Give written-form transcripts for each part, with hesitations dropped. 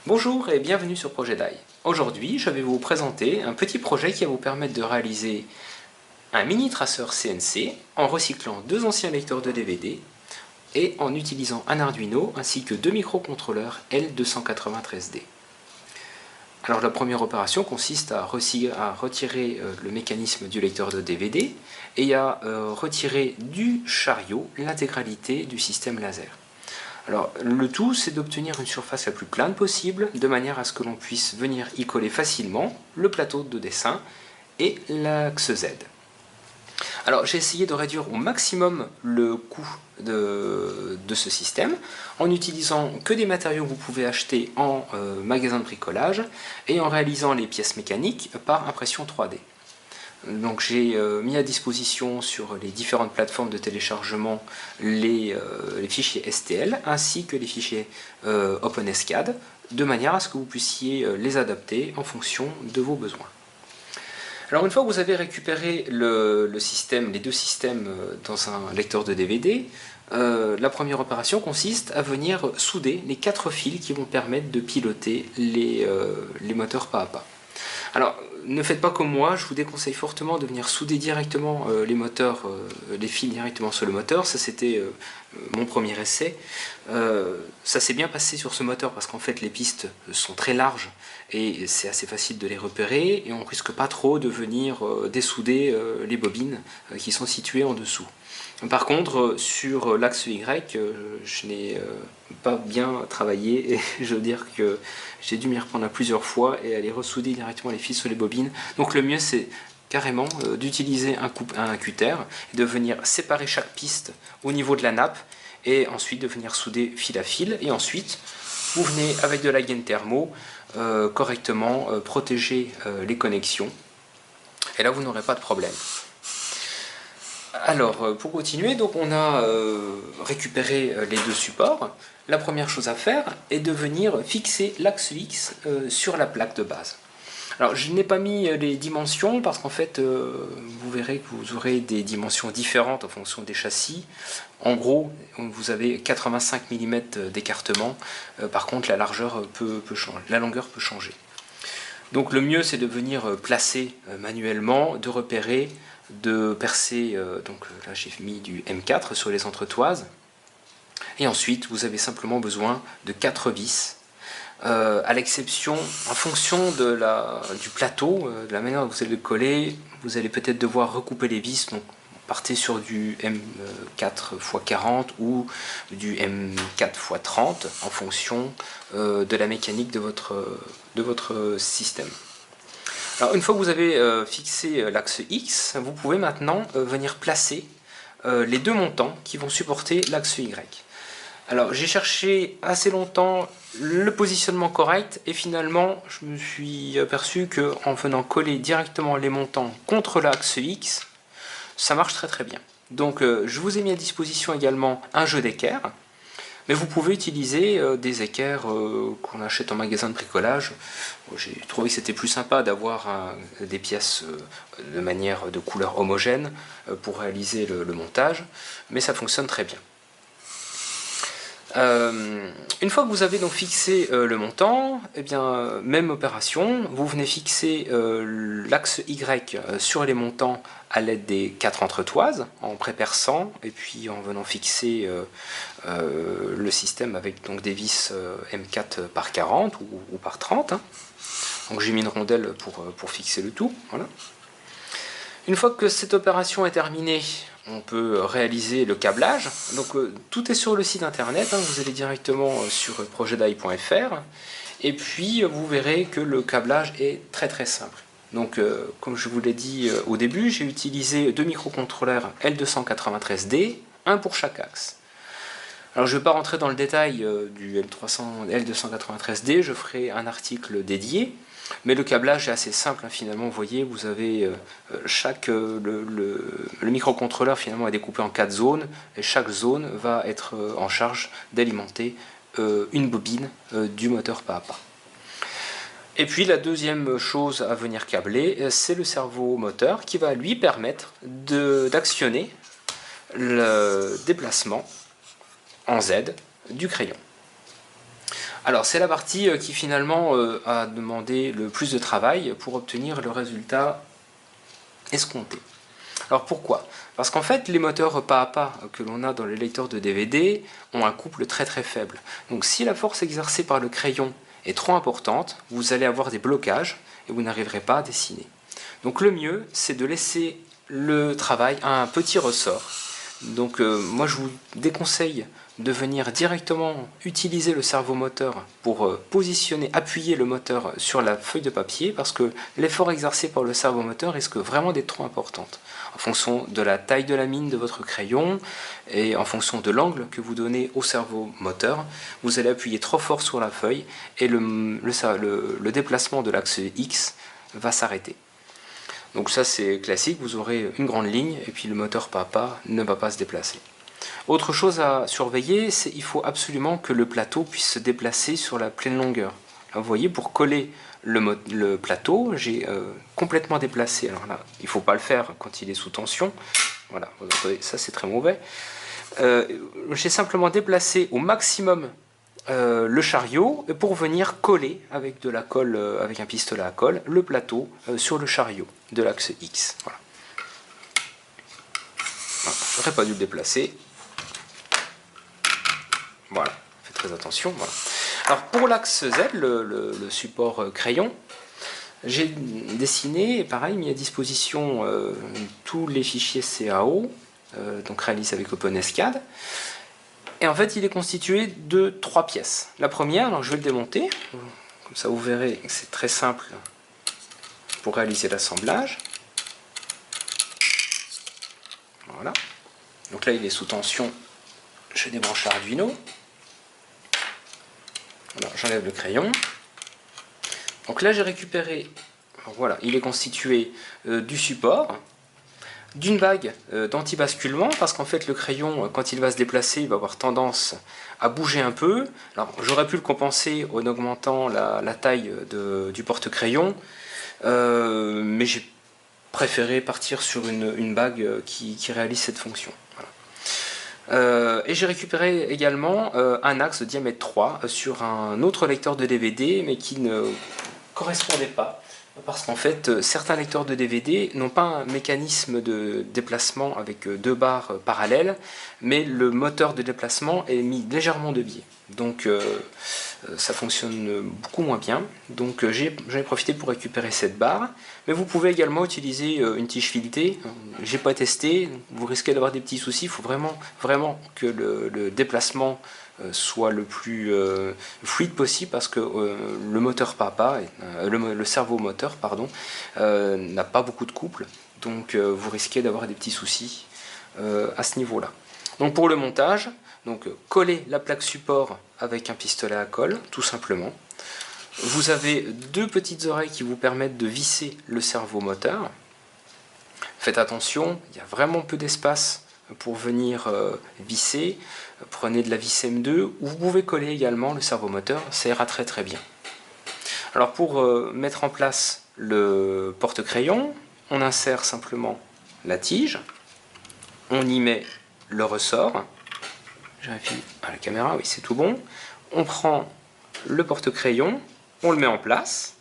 Bonjour et bienvenue sur Projet Die. Aujourd'hui, je vais vous présenter un petit projet qui va vous permettre de réaliser un mini traceur CNC en recyclant deux anciens lecteurs de DVD et en utilisant un Arduino ainsi que deux microcontrôleurs L293D. Alors la première opération consiste à retirer le mécanisme du lecteur de DVD et à retirer du chariot l'intégralité du système laser. Alors le tout, c'est d'obtenir une surface la plus plane possible, de manière à ce que l'on puisse venir y coller facilement le plateau de dessin et l'axe Z. Alors j'ai essayé de réduire au maximum le coût de ce système en utilisant que des matériaux que vous pouvez acheter en magasin de bricolage et en réalisant les pièces mécaniques par impression 3D. Donc j'ai mis à disposition sur les différentes plateformes de téléchargement les fichiers STL ainsi que les fichiers OpenSCAD de manière à ce que vous puissiez les adapter en fonction de vos besoins. Alors une fois que vous avez récupéré les deux systèmes dans un lecteur de DVD, la première opération consiste à venir souder les 4 fils qui vont permettre de piloter les moteurs pas à pas. Alors, ne faites pas comme moi, je vous déconseille fortement de venir souder directement les fils directement sur le moteur. Ça, c'était mon premier essai. Ça s'est bien passé sur ce moteur parce qu'en fait, les pistes sont très larges et c'est assez facile de les repérer et on ne risque pas trop de venir dessouder les bobines qui sont situées en dessous. Par contre, sur l'axe Y, je n'ai pas bien travaillé et je veux dire que j'ai dû m'y reprendre à plusieurs fois et aller ressouder directement les fils sur les bobines. Donc le mieux, c'est carrément d'utiliser un cutter, de venir séparer chaque piste au niveau de la nappe et ensuite de venir souder fil à fil. Et ensuite, vous venez avec de la gaine thermo correctement protéger les connexions. Et là, vous n'aurez pas de problème. Alors, pour continuer, donc on a récupéré les deux supports. La première chose à faire est de venir fixer l'axe X sur la plaque de base. Alors, je n'ai pas mis les dimensions parce qu'en fait, vous verrez que vous aurez des dimensions différentes en fonction des châssis. En gros, vous avez 85 mm d'écartement. Par contre, la largeur peut changer, la longueur peut changer. Donc, le mieux, c'est de venir placer manuellement, de repérer, de percer, donc là j'ai mis du M4 sur les entretoises, et ensuite vous avez simplement besoin de 4 vis, à l'exception, en fonction du plateau, de la manière dont vous allez le coller, vous allez peut-être devoir recouper les vis, donc partez sur du M4 x 40 ou du M4 x 30 en fonction de la mécanique de votre système. Alors une fois que vous avez fixé l'axe X, vous pouvez maintenant venir placer les deux montants qui vont supporter l'axe Y. Alors j'ai cherché assez longtemps le positionnement correct et finalement je me suis aperçu qu'en venant coller directement les montants contre l'axe X, ça marche très très bien. Donc je vous ai mis à disposition également un jeu d'équerre. Mais vous pouvez utiliser des équerres qu'on achète en magasin de bricolage. J'ai trouvé que c'était plus sympa d'avoir des pièces de couleur homogène pour réaliser le montage, mais ça fonctionne très bien. Une fois que vous avez donc fixé le montant, eh bien, même opération, vous venez fixer l'axe Y sur les montants à l'aide des 4 entretoises, en préperçant et puis en venant fixer le système avec donc des vis M4 par 40 ou par 30. Hein. Donc j'ai mis une rondelle pour fixer le tout. Voilà. Une fois que cette opération est terminée, on peut réaliser le câblage. Donc tout est sur le site internet, hein. Vous allez directement sur projetdie.fr et puis vous verrez que le câblage est très très simple. Donc comme je vous l'ai dit au début, j'ai utilisé deux microcontrôleurs L293D, un pour chaque axe. Alors je ne vais pas rentrer dans le détail du L293D, je ferai un article dédié. Mais le câblage est assez simple, hein, finalement, vous voyez, vous avez le microcontrôleur finalement est découpé en 4 zones, et chaque zone va être en charge d'alimenter une bobine du moteur pas à pas. Et puis la deuxième chose à venir câbler, c'est le servo moteur qui va lui permettre d'actionner le déplacement en Z du crayon. Alors c'est la partie qui finalement a demandé le plus de travail pour obtenir le résultat escompté. Alors pourquoi? Parce qu'en fait les moteurs pas à pas que l'on a dans les lecteurs de DVD ont un couple très très faible. Donc si la force exercée par le crayon est trop importante, vous allez avoir des blocages et vous n'arriverez pas à dessiner. Donc le mieux c'est de laisser le travail à un petit ressort. Donc moi je vous déconseille de venir directement utiliser le servomoteur pour positionner, appuyer le moteur sur la feuille de papier parce que l'effort exercé par le servomoteur risque vraiment d'être trop important. En fonction de la taille de la mine de votre crayon et en fonction de l'angle que vous donnez au servomoteur, vous allez appuyer trop fort sur la feuille et le déplacement de l'axe X va s'arrêter. Donc ça c'est classique, vous aurez une grande ligne et puis le moteur pas à pas ne va pas se déplacer. Autre chose à surveiller, c'est qu'il faut absolument que le plateau puisse se déplacer sur la pleine longueur. Là, vous voyez, pour coller le plateau, j'ai complètement déplacé. Alors là, il ne faut pas le faire quand il est sous tension. Voilà, vous entendez, ça c'est très mauvais. J'ai simplement déplacé au maximum le chariot pour venir coller avec de la colle, avec un pistolet à colle, le plateau sur le chariot de l'axe X. Voilà. Je n'aurais pas dû le déplacer. Voilà, faites très attention. Voilà. Alors pour l'axe Z, le support crayon, j'ai dessiné et pareil mis à disposition tous les fichiers CAO, donc réalisés avec OpenSCAD. Et en fait, il est constitué de 3 pièces. La première, alors je vais le démonter, comme ça vous verrez que c'est très simple pour réaliser l'assemblage. Voilà. Donc là, il est sous tension, je débranche l'Arduino. Voilà, j'enlève le crayon. Donc là, j'ai récupéré, voilà, il est constitué du support, d'une bague d'anti-basculement, parce qu'en fait le crayon, quand il va se déplacer, il va avoir tendance à bouger un peu. Alors j'aurais pu le compenser en augmentant la taille du porte-crayon, mais j'ai préféré partir sur une bague qui réalise cette fonction. Voilà. Et j'ai récupéré également un axe de diamètre 3 sur un autre lecteur de DVD, mais qui ne correspondait pas. Parce qu'en fait, certains lecteurs de DVD n'ont pas un mécanisme de déplacement avec 2 barres parallèles, mais le moteur de déplacement est mis légèrement de biais. Donc ça fonctionne beaucoup moins bien. Donc j'en ai profité pour récupérer cette barre. Mais vous pouvez également utiliser une tige filetée. J'ai pas testé, vous risquez d'avoir des petits soucis. Il faut vraiment que le déplacement soit le plus fluide possible parce que le moteur papa, le servomoteur pardon, n'a pas beaucoup de couple, donc vous risquez d'avoir des petits soucis à ce niveau-là. Donc pour le montage, donc coller la plaque support avec un pistolet à colle, tout simplement. Vous avez 2 petites oreilles qui vous permettent de visser le servomoteur. Faites attention, il y a vraiment peu d'espace pour venir visser. Prenez de la vis M2 ou vous pouvez coller également le servomoteur, ça ira très très bien. Alors pour mettre en place le porte-crayon, on insère simplement la tige, on y met le ressort, je vérifie à la caméra, oui c'est tout bon, on prend le porte-crayon, on le met en place,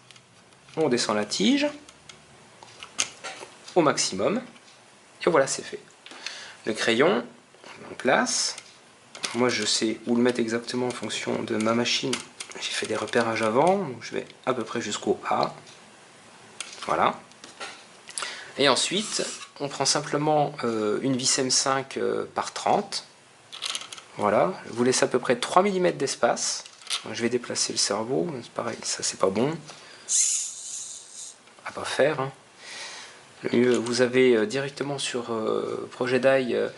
on descend la tige au maximum, et voilà c'est fait. Le crayon, on le met en place. Moi je sais où le mettre exactement en fonction de ma machine. J'ai fait des repérages avant, donc je vais à peu près jusqu'au A. Voilà. Et ensuite, on prend simplement une vis M5 par 30. Voilà, vous laissez à peu près 3 mm d'espace. Je vais déplacer le cerveau, c'est pareil, ça c'est pas bon. À pas faire. Hein. Vous avez directement sur ProjetDai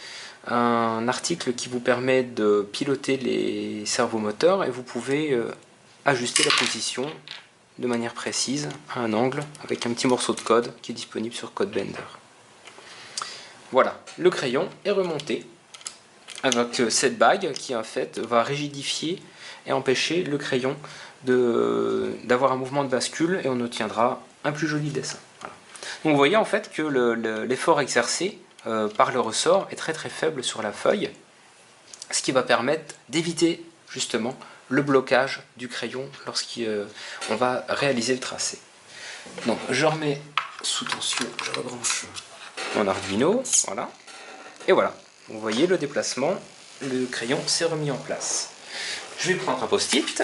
un article qui vous permet de piloter les servomoteurs et vous pouvez ajuster la position de manière précise à un angle avec un petit morceau de code qui est disponible sur CodeBlender. Voilà, le crayon est remonté avec cette bague qui en fait va rigidifier et empêcher le crayon d'avoir un mouvement de bascule et on obtiendra un plus joli dessin. Voilà. Donc vous voyez en fait que l'effort exercé par le ressort est très très faible sur la feuille, ce qui va permettre d'éviter justement le blocage du crayon lorsqu'on va réaliser le tracé. Donc je remets sous tension, je rebranche mon Arduino, voilà. Et voilà, vous voyez le déplacement, le crayon s'est remis en place. Je vais prendre un post-it.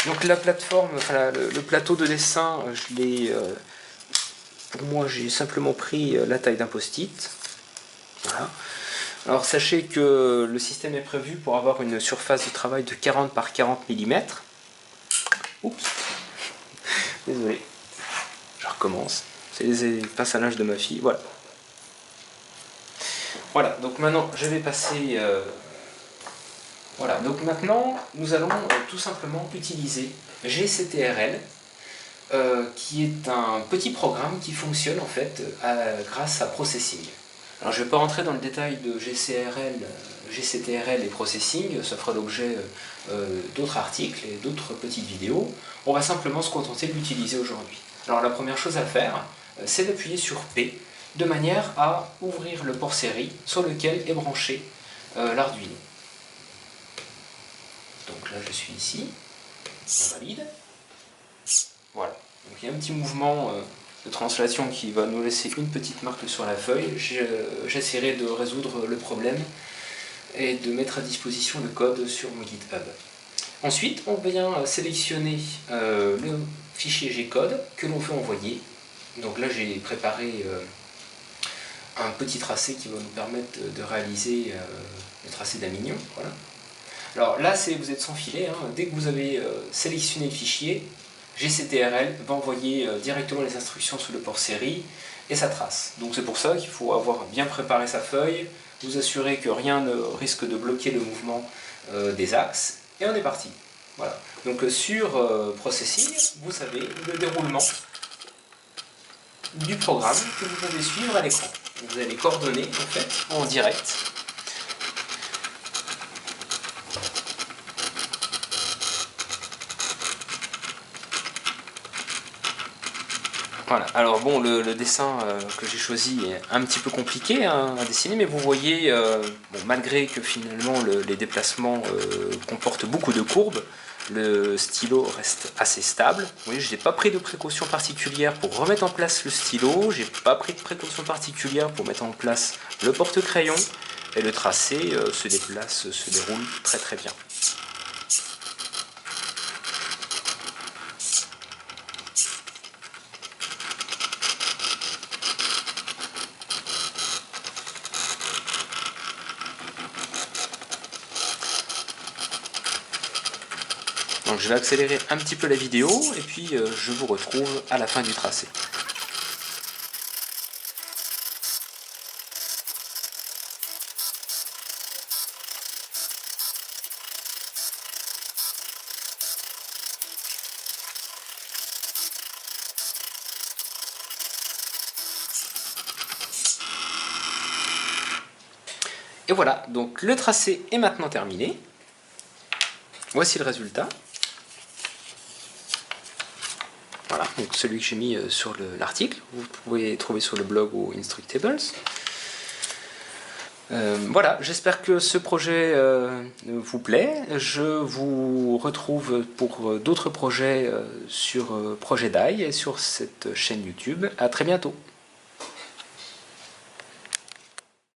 Donc la plateforme, enfin le plateau de dessin, je l'ai, pour moi j'ai simplement pris la taille d'un post-it. Voilà. Alors sachez que le système est prévu pour avoir une surface de travail de 40 par 40 mm. Oups, désolé, je recommence. C'est les passages de ma fille, voilà. Voilà, donc maintenant je vais passer... Voilà, donc maintenant nous allons tout simplement utiliser GCTRL, qui est un petit programme qui fonctionne en fait grâce à Processing. Alors je ne vais pas rentrer dans le détail de GCTRL et Processing, ça fera l'objet d'autres articles et d'autres petites vidéos. On va simplement se contenter de l'utiliser aujourd'hui. Alors la première chose à faire, c'est d'appuyer sur P, de manière à ouvrir le port série sur lequel est branché l'Arduino. Donc là je suis ici, on valide. Voilà, donc il y a un petit mouvement de translation qui va nous laisser une petite marque sur la feuille. J'essaierai de résoudre le problème et de mettre à disposition le code sur mon GitHub. Ensuite, on vient sélectionner le fichier G-code que l'on veut envoyer. Donc là, j'ai préparé un petit tracé qui va nous permettre de réaliser le tracé d'un mignon. Voilà. Alors là, vous êtes sans filet. Hein. Dès que vous avez sélectionné le fichier, GCTRL va envoyer directement les instructions sur le port série et sa trace. Donc c'est pour ça qu'il faut avoir bien préparé sa feuille, vous assurer que rien ne risque de bloquer le mouvement des axes, et on est parti. Voilà. Donc sur Processing, vous avez le déroulement du programme que vous pouvez suivre à l'écran. Vous avez les coordonnées en fait en direct. Voilà, alors bon, le dessin que j'ai choisi est un petit peu compliqué à dessiner, mais vous voyez, bon, malgré que finalement les déplacements comportent beaucoup de courbes, le stylo reste assez stable. Vous voyez, je n'ai pas pris de précautions particulières pour remettre en place le stylo, j'ai pas pris de précautions particulières pour mettre en place le porte-crayon, et le tracé se déplace, se déroule très très bien. Donc je vais accélérer un petit peu la vidéo et puis je vous retrouve à la fin du tracé. Et voilà, donc le tracé est maintenant terminé. Voici le résultat. Voilà, donc celui que j'ai mis sur l'article, vous pouvez trouver sur le blog ou Instructables. Voilà, j'espère que ce projet vous plaît. Je vous retrouve pour d'autres projets sur Projet Die et sur cette chaîne YouTube. À très bientôt.